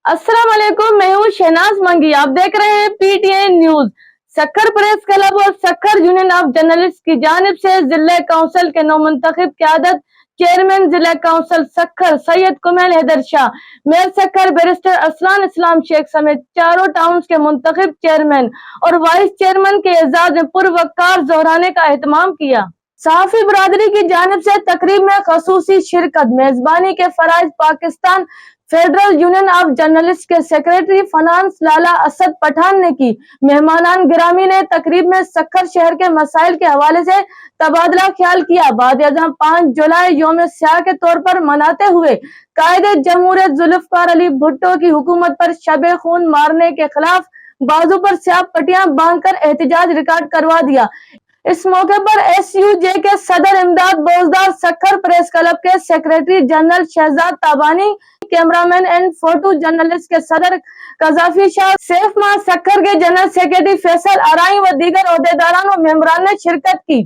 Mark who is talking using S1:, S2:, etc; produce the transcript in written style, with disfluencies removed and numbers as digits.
S1: अस्सलाम वालेकुम, मैं हूँ शहनाज मंगी। आप देख रहे हैं PTI news. Sukkur press club और सक्खर यूनियन ऑफ जर्नलिस्ट की जानिब से जिला काउंसिल के नौमुंतखब क़यादत चेयरमैन जिला council Sukkur Syed Kumail Haider Shah, mayor Sukkur barrister Arsalan Islam Sheikh समेत चारों टाउन्स के मुंतखब चेयरमैन और वाइस चेयरमैन के एजाज में पुरवकार जोहराने का एहतमाम किया। सहाफी बरादरी की जानिब से तकरीब में खसूसी शिरकत, मेजबानी के फराइज Pakistan federal union of journalist के सेक्रेटरी फाइनेंस लाला असद पठान ने की। मेहमानान गिरामी ने तकरीब में सक्खर शहर के मसाइल के हवाले से तबादला ख्याल किया। बाद-ए-आज़म 5 जुलाई यौम स्याह के तौर पर मनाते हुए कायदे जमहूरियत जुल्फकार अली भुट्टो की हुकूमत पर शबे खून मारने के खिलाफ बाजू पर स्याह पट्टियां बांधकर एहतजाज रिकॉर्ड करवा दिया। इस मौके पर एसयूजे के सदर इमदाद बोजदार, सक्खर प्रेस क्लब के secretary general Shahzad Tabani, cameraman and photo journalist के सदर कजाफी शाह, सेफ मां सक्खर के जनरल सेक्रेटरी फैसल आराई व दीगर ओहदेदारान व मेंबरान ने शिरकत की।